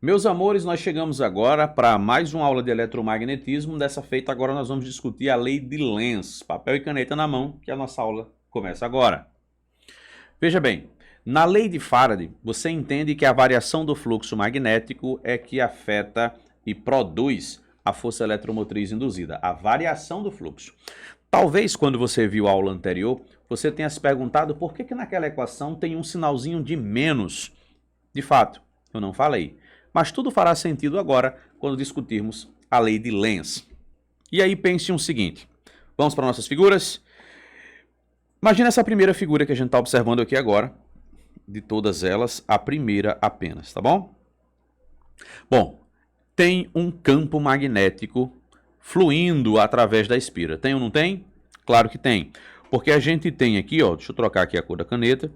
Meus amores, nós chegamos agora para mais uma aula de eletromagnetismo. Dessa feita, agora nós vamos discutir a lei de Lenz. Papel e caneta na mão, que a nossa aula começa agora. Veja bem, na lei de Faraday, você entende que a variação do fluxo magnético é que afeta e produz a força eletromotriz induzida, a variação do fluxo. Talvez, quando você viu a aula anterior, você tenha se perguntado por que naquela equação tem um sinalzinho de menos. De fato, eu não falei. Mas tudo fará sentido agora quando discutirmos a lei de Lenz. E aí pense o seguinte, vamos para nossas figuras. Imagina essa primeira figura que a gente está observando aqui agora, de todas elas, a primeira apenas, tá bom? Bom, tem um campo magnético fluindo através da espira. Tem ou não tem? Claro que tem, porque a gente tem aqui, ó, deixa eu trocar aqui a cor da caneta,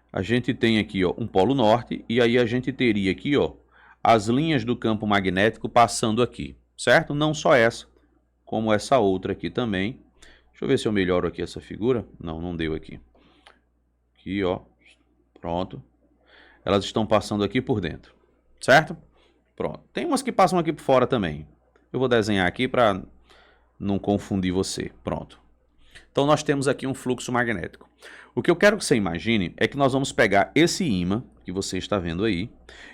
a gente tem aqui, ó, um polo norte, e aí a gente teria aqui, ó, as linhas do campo magnético passando aqui, certo? Não só essa, como essa outra aqui também. Deixa eu ver se eu melhoro aqui essa figura. Não, não deu aqui. Aqui, ó. Pronto. Elas estão passando aqui por dentro, certo? Pronto. Tem umas que passam aqui por fora também. Eu vou desenhar aqui para não confundir você. Pronto. Então nós temos aqui um fluxo magnético. O que eu quero que você imagine é que nós vamos pegar esse ímã que você está vendo aí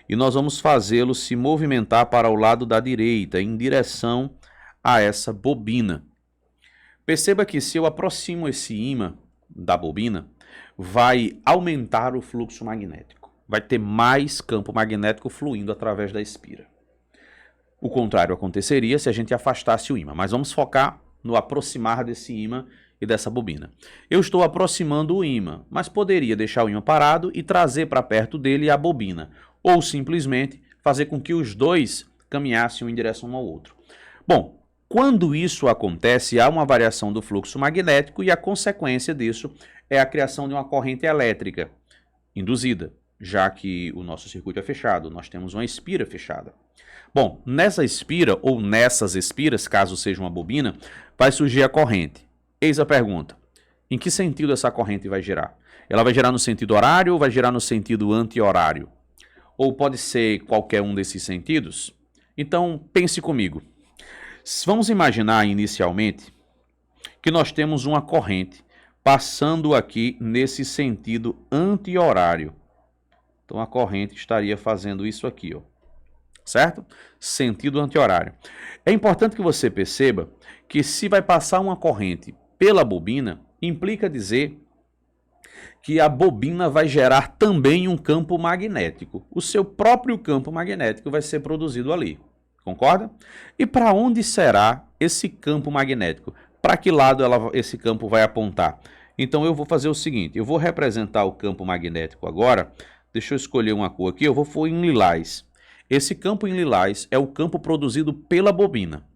e nós vamos fazê-lo se movimentar para o lado da direita em direção a essa bobina. Perceba que se eu aproximo esse ímã da bobina, vai aumentar o fluxo magnético. Vai ter mais campo magnético fluindo através da espira. O contrário aconteceria se a gente afastasse o ímã, mas vamos focar no aproximar desse ímã e dessa bobina. Eu estou aproximando o ímã, mas poderia deixar o ímã parado e trazer para perto dele a bobina, ou simplesmente fazer com que os dois caminhassem em direção um ao outro. Bom, quando isso acontece, há uma variação do fluxo magnético e a consequência disso é a criação de uma corrente elétrica induzida, já que o nosso circuito é fechado, nós temos uma espira fechada. Bom, nessa espira, ou nessas espiras, caso seja uma bobina, vai surgir a corrente. Eis a pergunta, em que sentido essa corrente vai girar? Ela vai girar no sentido horário ou vai girar no sentido anti-horário? Ou pode ser qualquer um desses sentidos? Então, pense comigo. Vamos imaginar inicialmente que nós temos uma corrente passando aqui nesse sentido anti-horário. Então, a corrente estaria fazendo isso aqui, ó. Certo? Sentido anti-horário. É importante que você perceba que se vai passar uma corrente pela bobina, implica dizer que a bobina vai gerar também um campo magnético. O seu próprio campo magnético vai ser produzido ali. Concorda? E para onde será esse campo magnético? Para que lado esse campo vai apontar? Então eu vou fazer o seguinte, eu vou representar o campo magnético agora. Deixa eu escolher uma cor aqui, eu vou pôr em lilás. Esse campo em lilás é o campo produzido pela bobina.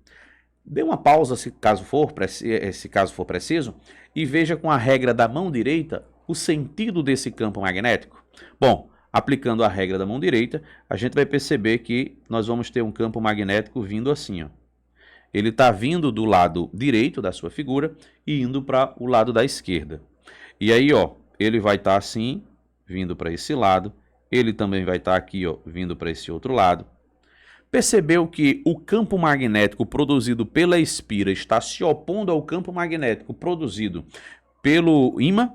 Dê uma pausa se caso for preciso e veja com a regra da mão direita o sentido desse campo magnético. Bom, aplicando a regra da mão direita, a gente vai perceber que nós vamos ter um campo magnético vindo assim, ó. Ele está vindo do lado direito da sua figura e indo para o lado da esquerda. E aí, ó, ele vai estar assim, vindo para esse lado. Ele também vai estar aqui, ó, vindo para esse outro lado. Percebeu que o campo magnético produzido pela espira está se opondo ao campo magnético produzido pelo ímã?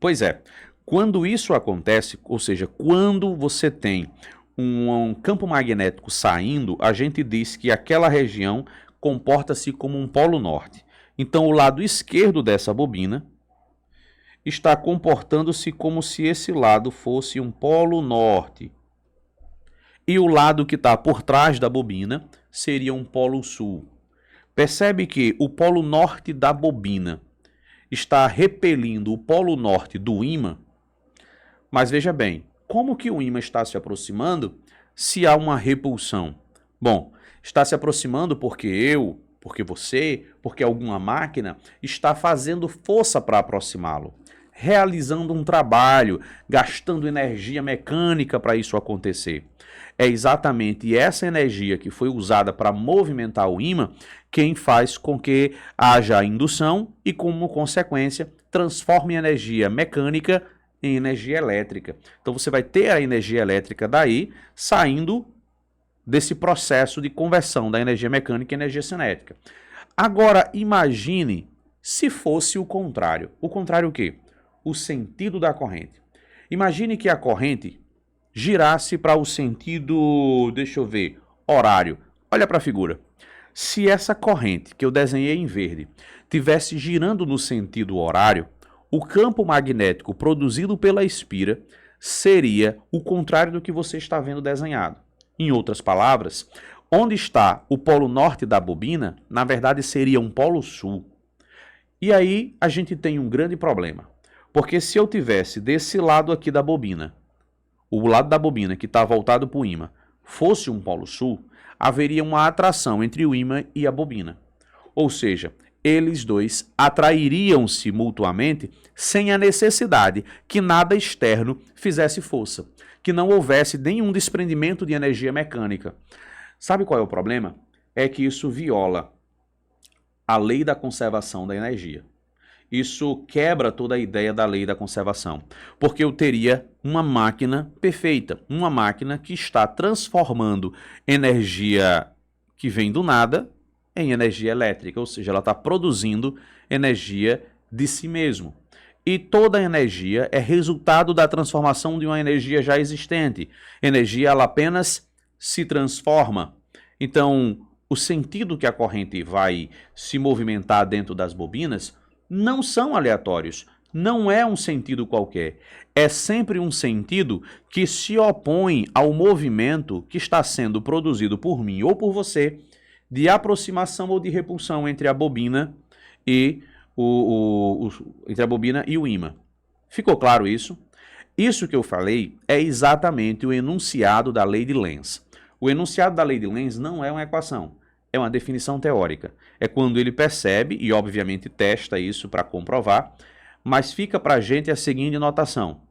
Pois é, quando isso acontece, ou seja, quando você tem um campo magnético saindo, a gente diz que aquela região comporta-se como um polo norte. Então, o lado esquerdo dessa bobina está comportando-se como se esse lado fosse um polo norte. E o lado que está por trás da bobina seria um polo sul. Percebe que o polo norte da bobina está repelindo o polo norte do ímã? Mas veja bem, como que o ímã está se aproximando se há uma repulsão? Bom, está se aproximando porque você, porque alguma máquina está fazendo força para aproximá-lo, realizando um trabalho, gastando energia mecânica para isso acontecer. É exatamente essa energia que foi usada para movimentar o ímã quem faz com que haja a indução e, como consequência, transforme energia mecânica em energia elétrica. Então você vai ter a energia elétrica daí saindo desse processo de conversão da energia mecânica em energia cinética. Agora, imagine se fosse o contrário. O contrário o quê? O sentido da corrente. Imagine que a corrente girasse para o sentido, deixa eu ver, horário. Olha para a figura. Se essa corrente que eu desenhei em verde tivesse girando no sentido horário, o campo magnético produzido pela espira seria o contrário do que você está vendo desenhado. Em outras palavras, onde está o polo norte da bobina, na verdade seria um polo sul. E aí a gente tem um grande problema, porque se eu tivesse desse lado aqui da bobina, o lado da bobina que está voltado para o ímã, fosse um polo sul, haveria uma atração entre o ímã e a bobina. Ou seja, eles dois atrairiam-se mutuamente sem a necessidade que nada externo fizesse força, que não houvesse nenhum desprendimento de energia mecânica. Sabe qual é o problema? É que isso viola a lei da conservação da energia. Isso quebra toda a ideia da lei da conservação, porque eu teria uma máquina perfeita, uma máquina que está transformando energia que vem do nada em energia elétrica, ou seja, ela está produzindo energia de si mesmo. E toda energia é resultado da transformação de uma energia já existente. Energia, ela apenas se transforma. Então, o sentido que a corrente vai se movimentar dentro das bobinas não são aleatórios, não é um sentido qualquer. É sempre um sentido que se opõe ao movimento que está sendo produzido por mim ou por você de aproximação ou de repulsão entre a bobina e entre a bobina e o ímã. Ficou claro isso? Isso que eu falei é exatamente o enunciado da lei de Lenz. O enunciado da lei de Lenz não é uma equação, é uma definição teórica. É quando ele percebe e, obviamente, testa isso para comprovar, mas fica para a gente a seguinte notação.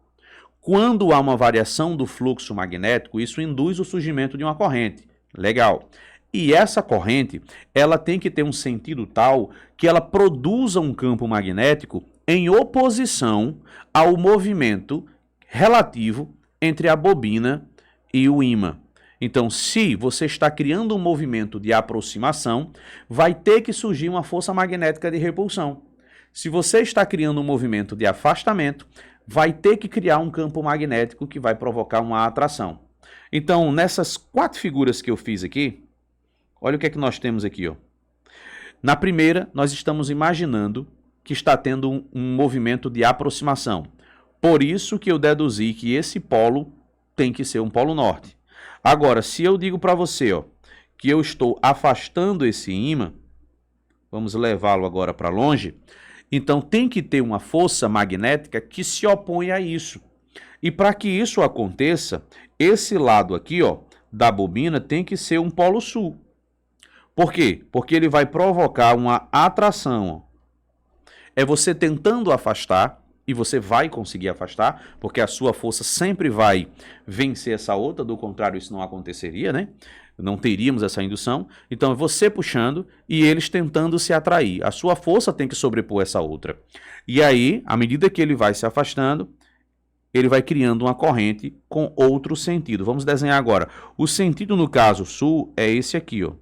Quando há uma variação do fluxo magnético, isso induz o surgimento de uma corrente. Legal. E essa corrente, ela tem que ter um sentido tal que ela produza um campo magnético em oposição ao movimento relativo entre a bobina e o ímã. Então, se você está criando um movimento de aproximação, vai ter que surgir uma força magnética de repulsão. Se você está criando um movimento de afastamento, vai ter que criar um campo magnético que vai provocar uma atração. Então, nessas 4 figuras que eu fiz aqui, olha o que é que nós temos aqui, ó. Na primeira, nós estamos imaginando que está tendo um movimento de aproximação. Por isso que eu deduzi que esse polo tem que ser um polo norte. Agora, se eu digo para você, ó, que eu estou afastando esse ímã, vamos levá-lo agora para longe, então tem que ter uma força magnética que se opõe a isso. E para que isso aconteça, esse lado aqui, ó, da bobina tem que ser um polo sul. Por quê? Porque ele vai provocar uma atração. Ó. É você tentando afastar, e você vai conseguir afastar, porque a sua força sempre vai vencer essa outra, do contrário isso não aconteceria, né? Não teríamos essa indução. Então é você puxando e eles tentando se atrair. A sua força tem que sobrepor essa outra. E aí, à medida que ele vai se afastando, ele vai criando uma corrente com outro sentido. Vamos desenhar agora. O sentido no caso sul é esse aqui, ó.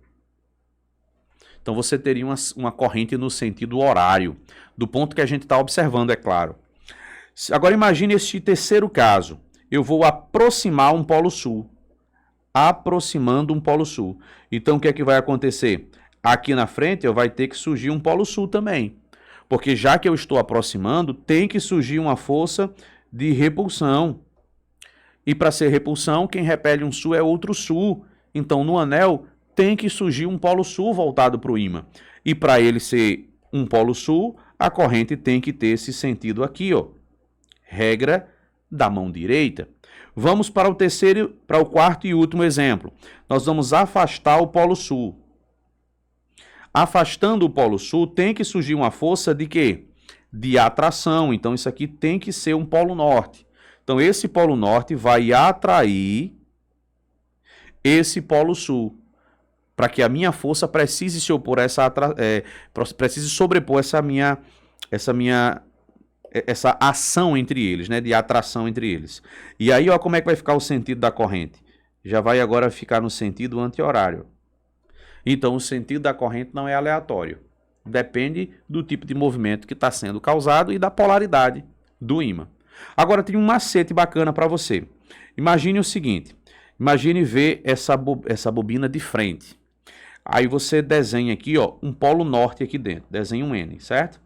Então você teria uma corrente no sentido horário, do ponto que a gente está observando, é claro. Agora imagine este terceiro caso. Eu vou aproximar um polo sul. Aproximando um polo sul. Então o que é que vai acontecer? Aqui na frente vai ter que surgir um polo sul também. Porque já que eu estou aproximando, tem que surgir uma força de repulsão. E para ser repulsão, quem repele um sul é outro sul. Então no anel tem que surgir um polo sul voltado para o ímã. E para ele ser um polo sul, a corrente tem que ter esse sentido aqui, ó. Regra da mão direita. Vamos para o quarto e último exemplo. Nós vamos afastar o polo sul. Afastando o polo sul, tem que surgir uma força de quê? De atração. Então isso aqui tem que ser um polo norte. Então esse polo norte vai atrair esse polo sul, para que a minha força precise se opor a precise sobrepor essa ação entre eles, né, de atração entre eles. E aí, ó, como é que vai ficar o sentido da corrente? já vai agora ficar no sentido anti-horário. Então, o sentido da corrente não é aleatório. Depende do tipo de movimento que está sendo causado e da polaridade do ímã. Agora, tem um macete bacana para você. Imagine o seguinte. Imagine ver essa bobina de frente. Aí você desenha aqui, ó, um polo norte aqui dentro. Desenha um N, certo?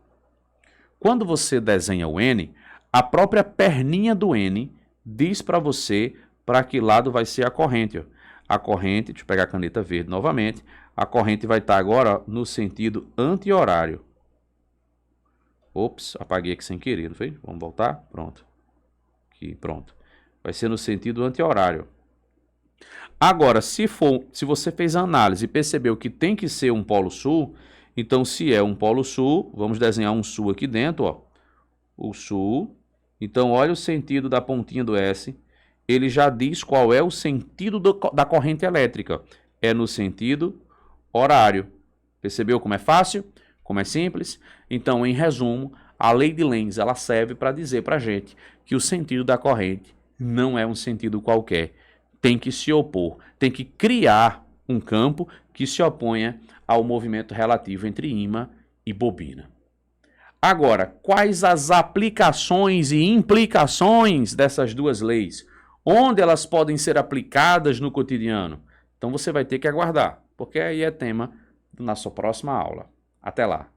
Quando você desenha o N, a própria perninha do N diz para você para que lado vai ser a corrente. Ó. A corrente, deixa eu pegar a caneta verde novamente, a corrente vai estar agora no sentido anti-horário. Ops, apaguei aqui sem querer, não foi? Vamos voltar? Pronto. Aqui, pronto. Vai ser no sentido anti-horário. Agora, se você fez a análise e percebeu que tem que ser um polo sul, então se é um polo sul, vamos desenhar um sul aqui dentro, ó. O sul. Então, olha o sentido da pontinha do S. Ele já diz qual é o sentido da corrente elétrica. É no sentido horário. Percebeu como é fácil? Como é simples? Então, em resumo, a lei de Lenz ela serve para dizer para a gente que o sentido da corrente não é um sentido qualquer. Tem que se opor, tem que criar um campo que se oponha ao movimento relativo entre ímã e bobina. Agora, quais as aplicações e implicações dessas duas leis? Onde elas podem ser aplicadas no cotidiano? Então você vai ter que aguardar, porque aí é tema da nossa próxima aula. Até lá!